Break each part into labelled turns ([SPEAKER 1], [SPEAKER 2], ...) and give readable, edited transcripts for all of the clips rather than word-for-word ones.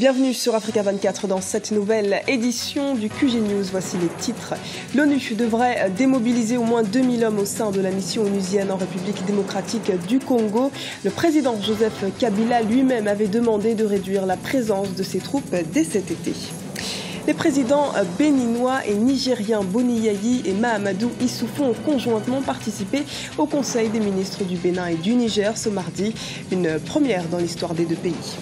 [SPEAKER 1] Bienvenue sur Africa 24 dans cette nouvelle édition du QG News. Voici les titres. L'ONU devrait démobiliser au moins 2000 hommes au sein de la mission onusienne en République démocratique du Congo. Le président Joseph Kabila lui-même avait demandé de réduire la présence de ses troupes dès cet été. Les présidents béninois et nigériens Boni Yayi et Mahamadou Issoufou ont conjointement participé au Conseil des ministres du Bénin et du Niger ce mardi, une première dans l'histoire des deux pays.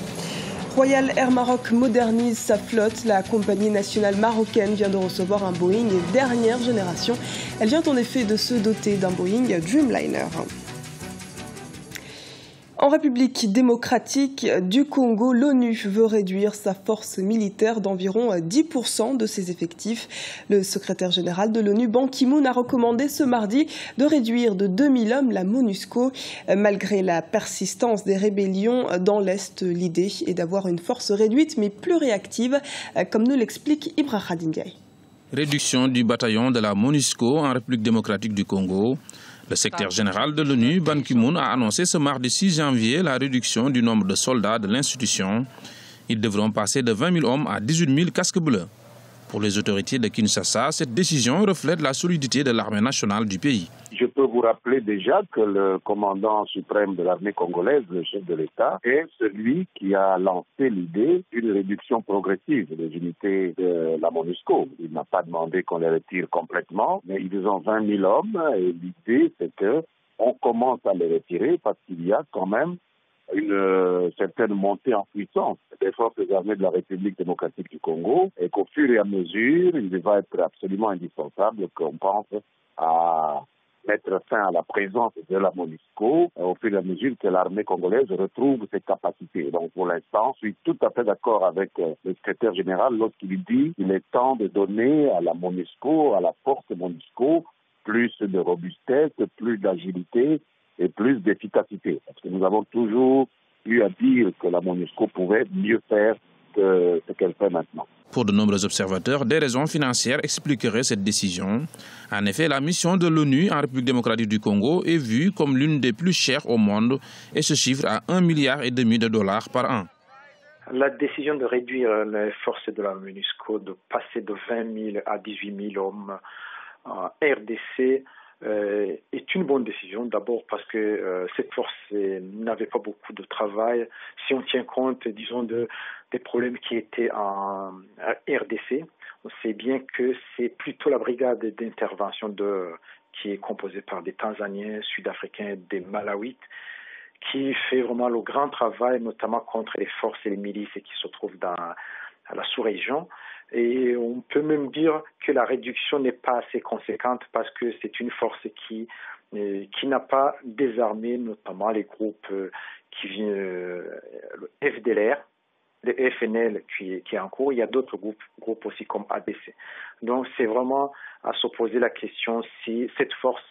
[SPEAKER 1] Royal Air Maroc modernise sa flotte. La compagnie nationale marocaine vient de recevoir un Boeing dernière génération. Elle vient en effet de se doter d'un Boeing Dreamliner. En République démocratique du Congo, l'ONU veut réduire sa force militaire d'environ 10% de ses effectifs. Le secrétaire général de l'ONU, Ban Ki-moon, a recommandé ce mardi de réduire de 2000 hommes la MONUSCO. Malgré la persistance des rébellions dans l'Est, l'idée est d'avoir une force réduite mais plus réactive, comme nous l'explique Ibrahim Ndiaye.
[SPEAKER 2] Réduction du bataillon de la MONUSCO en République démocratique du Congo. Le secrétaire général de l'ONU, Ban Ki-moon, a annoncé ce mardi 6 janvier la réduction du nombre de soldats de l'institution. Ils devront passer de 20 000 hommes à 18 000 casques bleus. Pour les autorités de Kinshasa, cette décision reflète la solidité de l'armée nationale du pays.
[SPEAKER 3] Je peux vous rappeler déjà que le commandant suprême de l'armée congolaise, le chef de l'État, est celui qui a lancé l'idée d'une réduction progressive des unités de la MONUSCO. Il n'a pas demandé qu'on les retire complètement, mais ils ont 20 000 hommes et l'idée c'est qu'on commence à les retirer parce qu'il y a quand même une certaine montée en puissance des forces armées de la République démocratique du Congo et qu'au fur et à mesure, il va être absolument indispensable qu'on pense à mettre fin à la présence de la MONUSCO au fur et à mesure que l'armée congolaise retrouve ses capacités. Donc pour l'instant, je suis tout à fait d'accord avec le secrétaire général lorsqu'il dit qu'il est temps de donner à la MONUSCO, à la force MONUSCO, plus de robustesse, plus d'agilité et plus d'efficacité. Parce que nous avons toujours eu à dire que la MONUSCO pouvait mieux faire que ce qu'elle fait maintenant.
[SPEAKER 2] Pour de nombreux observateurs, des raisons financières expliqueraient cette décision. En effet, la mission de l'ONU en République démocratique du Congo est vue comme l'une des plus chères au monde et se chiffre à $1,5 milliard par an.
[SPEAKER 4] La décision de réduire les forces de la MONUSCO, de passer de 20 000 à 18 000 hommes en RDC, est une bonne décision. D'abord parce que cette force n'avait pas beaucoup de travail. Si on tient compte, disons, des problèmes qui étaient en RDC, on sait bien que c'est plutôt la brigade d'intervention qui est composée par des Tanzaniens, Sud-Africains, des Malawites, qui fait vraiment le grand travail, notamment contre les forces et les milices qui se trouvent dans la sous-région. Et on peut même dire que la réduction n'est pas assez conséquente parce que c'est une force qui n'a pas désarmé notamment les groupes qui viennent, le FDLR, le FNL qui est en cours. Il y a d'autres groupes aussi comme ADC. Donc c'est vraiment à se poser la question si cette force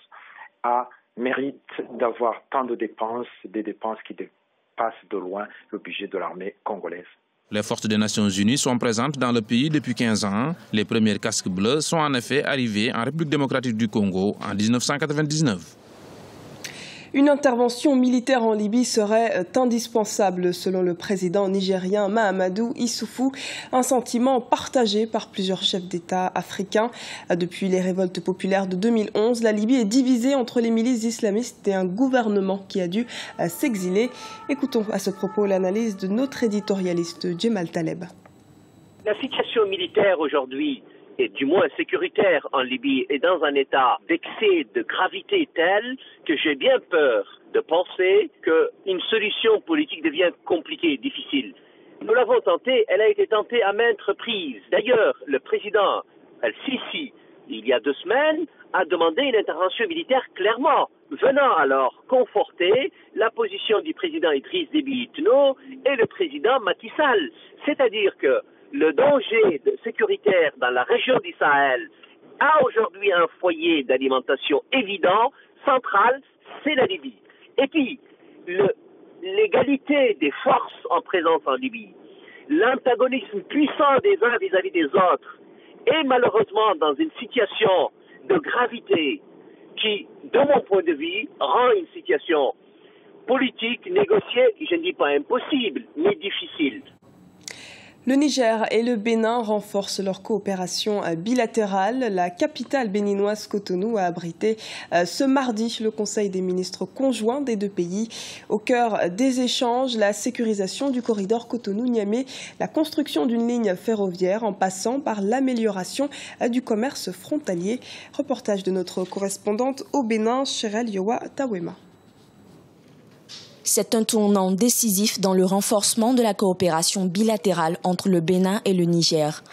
[SPEAKER 4] mérite d'avoir tant de dépenses, des dépenses qui dépassent de loin le budget de l'armée congolaise.
[SPEAKER 2] Les forces des Nations Unies sont présentes dans le pays depuis 15 ans. Les premiers casques bleus sont en effet arrivés en République démocratique du Congo en 1999.
[SPEAKER 1] Une intervention militaire en Libye serait indispensable selon le président nigérien Mahamadou Issoufou, un sentiment partagé par plusieurs chefs d'État africains. Depuis les révoltes populaires de 2011, la Libye est divisée entre les milices islamistes et un gouvernement qui a dû s'exiler. Écoutons à ce propos l'analyse de notre éditorialiste Djemal Taleb.
[SPEAKER 5] La situation militaire aujourd'hui, et du moins sécuritaire en Libye, est dans un état d'excès de gravité tel que j'ai bien peur de penser qu'une solution politique devient compliquée, difficile. Nous l'avons tentée, elle a été tentée à maintes reprises. D'ailleurs, le président El-Sisi, il y a 2 semaines, a demandé une intervention militaire clairement, venant alors conforter la position du président Idriss Déby Itno et le président Macky Sall. C'est-à-dire que le danger sécuritaire dans la région du Sahel a aujourd'hui un foyer d'alimentation évident, central, c'est la Libye. Et puis, l'égalité des forces en présence en Libye, l'antagonisme puissant des uns vis-à-vis des autres, est malheureusement dans une situation de gravité qui, de mon point de vue, rend une situation politique négociée, je ne dis pas impossible, mais difficile.
[SPEAKER 1] Le Niger et le Bénin renforcent leur coopération bilatérale. La capitale béninoise Cotonou a abrité ce mardi le Conseil des ministres conjoints des deux pays. Au cœur des échanges, la sécurisation du corridor Cotonou-Niamey, la construction d'une ligne ferroviaire en passant par l'amélioration du commerce frontalier. Reportage de notre correspondante au Bénin, Chérel Yowa Tawema.
[SPEAKER 6] C'est un tournant décisif dans le renforcement de la coopération bilatérale entre le Bénin et le Niger.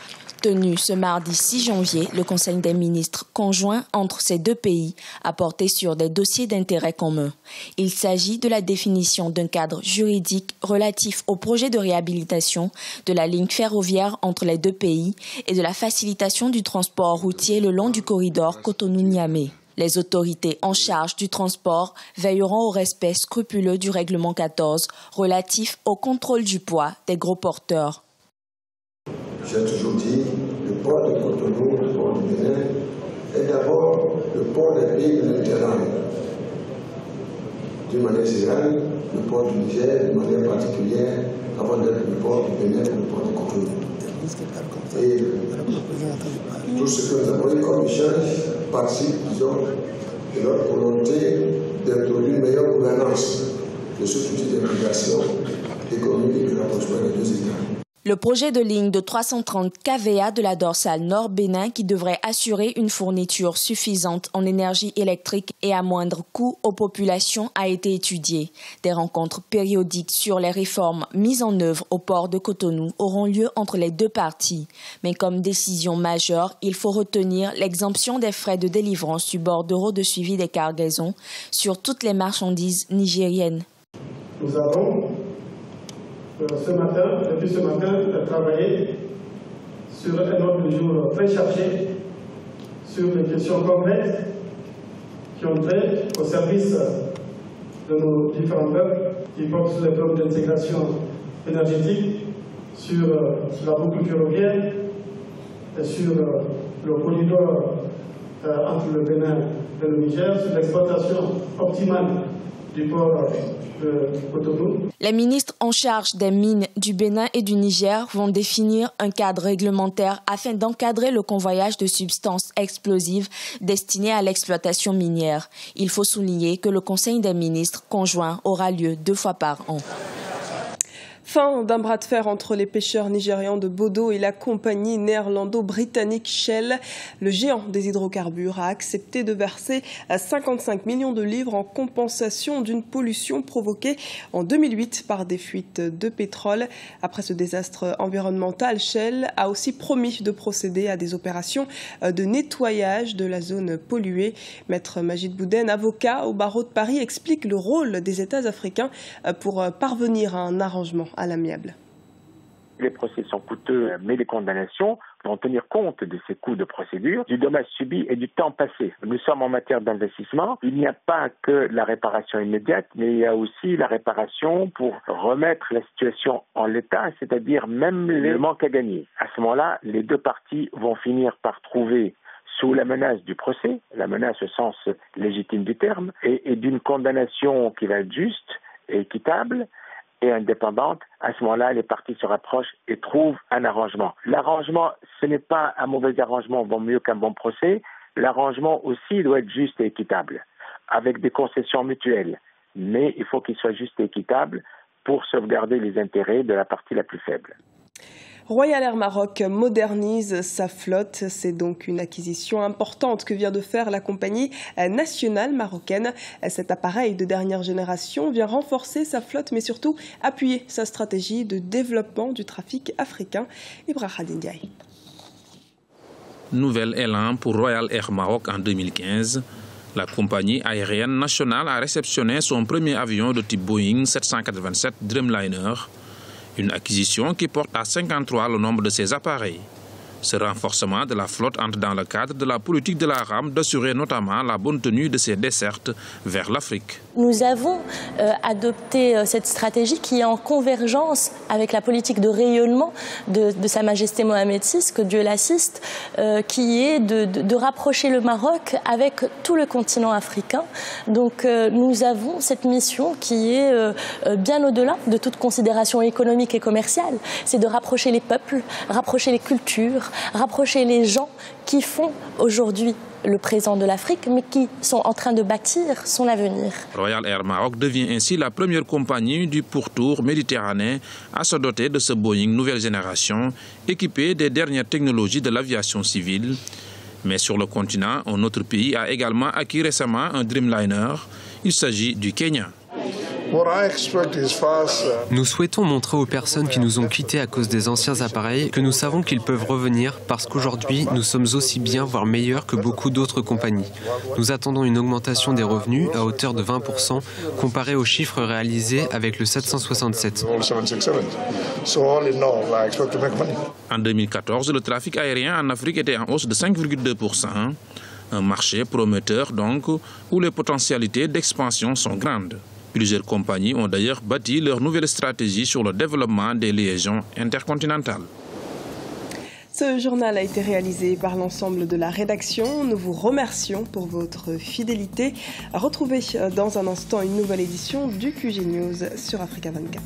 [SPEAKER 6] Tenu ce mardi 6 janvier, le Conseil des ministres conjoint entre ces deux pays a porté sur des dossiers d'intérêt commun. Il s'agit de la définition d'un cadre juridique relatif au projet de réhabilitation de la ligne ferroviaire entre les deux pays et de la facilitation du transport routier le long du corridor Cotonou-Niamey. Les autorités en charge du transport veilleront au respect scrupuleux du règlement 14 relatif au contrôle du poids des gros porteurs.
[SPEAKER 7] J'ai toujours dit, le port de Cotonou, le port du Bénin, est d'abord le port des pays méditerranéens. D'une manière générale, le port du Niger, de manière particulière, avant d'être le port du Bénin, le port de Cotonou. Et tout ce que nous avons eu comme échange participe, disons, de notre volonté d'introduire une meilleure gouvernance de ce outil d'implication économique et de rapprochement des deux États.
[SPEAKER 6] Le projet de ligne de 330 kVA de la dorsale Nord-Bénin qui devrait assurer une fourniture suffisante en énergie électrique et à moindre coût aux populations a été étudié. Des rencontres périodiques sur les réformes mises en œuvre au port de Cotonou auront lieu entre les deux parties. Mais comme décision majeure, il faut retenir l'exemption des frais de délivrance du bordereau de suivi des cargaisons sur toutes les marchandises nigériennes.
[SPEAKER 8] Nous avons depuis ce matin, travailler sur un ordre du jour très chargé, sur des questions complexes qui ont trait au service de nos différents peuples, qui portent sur les problèmes d'intégration énergétique, sur la boucle ferroviaire et sur le corridor entre le Bénin et le Niger, sur l'exploitation optimale du port de Cotonou.
[SPEAKER 6] Les ministres en charge des mines du Bénin et du Niger vont définir un cadre réglementaire afin d'encadrer le convoyage de substances explosives destinées à l'exploitation minière. Il faut souligner que le Conseil des ministres conjoint aura lieu 2 fois par an.
[SPEAKER 1] Fin d'un bras de fer entre les pêcheurs nigérians de Bodo et la compagnie néerlando-britannique Shell. Le géant des hydrocarbures a accepté de verser 55 millions de livres en compensation d'une pollution provoquée en 2008 par des fuites de pétrole. Après ce désastre environnemental, Shell a aussi promis de procéder à des opérations de nettoyage de la zone polluée. Maître Majid Bouden, avocat au barreau de Paris, explique le rôle des États africains pour parvenir à un arrangement à l'amiable.
[SPEAKER 3] Les procès sont coûteux, mais les condamnations vont tenir compte de ces coûts de procédure, du dommage subi et du temps passé. Nous sommes en matière d'investissement. Il n'y a pas que la réparation immédiate, mais il y a aussi la réparation pour remettre la situation en l'état, c'est-à-dire même le manque à gagner. À ce moment-là, les deux parties vont finir par trouver, sous la menace du procès, la menace au sens légitime du terme, et d'une condamnation qui va être juste et équitable, et indépendante, à ce moment-là, les parties se rapprochent et trouvent un arrangement. L'arrangement, ce n'est pas un mauvais arrangement, vaut mieux qu'un bon procès. L'arrangement aussi doit être juste et équitable, avec des concessions mutuelles. Mais il faut qu'il soit juste et équitable pour sauvegarder les intérêts de la partie la plus faible.
[SPEAKER 1] Royal Air Maroc modernise sa flotte. C'est donc une acquisition importante que vient de faire la compagnie nationale marocaine. Cet appareil de dernière génération vient renforcer sa flotte, mais surtout appuyer sa stratégie de développement du trafic africain. Ibrahim Ndiaye.
[SPEAKER 2] Nouvel élan pour Royal Air Maroc en 2015. La compagnie aérienne nationale a réceptionné son premier avion de type Boeing 787 Dreamliner. Une acquisition qui porte à 53 le nombre de ces appareils. Ce renforcement de la flotte entre dans le cadre de la politique de la RAM d'assurer notamment la bonne tenue de ses dessertes vers l'Afrique.
[SPEAKER 9] Nous avons adopté cette stratégie qui est en convergence avec la politique de rayonnement de Sa Majesté Mohamed VI, que Dieu l'assiste, qui est de rapprocher le Maroc avec tout le continent africain. Donc nous avons cette mission qui est bien au-delà de toute considération économique et commerciale. C'est de rapprocher les peuples, rapprocher les cultures, rapprocher les gens qui font aujourd'hui le présent de l'Afrique, mais qui sont en train de bâtir son avenir.
[SPEAKER 2] Royal Air Maroc devient ainsi la première compagnie du pourtour méditerranéen à se doter de ce Boeing nouvelle génération, équipé des dernières technologies de l'aviation civile. Mais sur le continent, un autre pays a également acquis récemment un Dreamliner. Il s'agit du Kenya.
[SPEAKER 10] Nous souhaitons montrer aux personnes qui nous ont quittés à cause des anciens appareils que nous savons qu'ils peuvent revenir parce qu'aujourd'hui, nous sommes aussi bien, voire meilleurs que beaucoup d'autres compagnies. Nous attendons une augmentation des revenus à hauteur de 20% comparé aux chiffres réalisés avec le 767.
[SPEAKER 2] En 2014, le trafic aérien en Afrique était en hausse de 5,2%. Un marché prometteur donc, où les potentialités d'expansion sont grandes. Plusieurs compagnies ont d'ailleurs bâti leur nouvelle stratégie sur le développement des liaisons intercontinentales.
[SPEAKER 1] Ce journal a été réalisé par l'ensemble de la rédaction. Nous vous remercions pour votre fidélité. Retrouvez dans un instant une nouvelle édition du QG News sur Africa 24.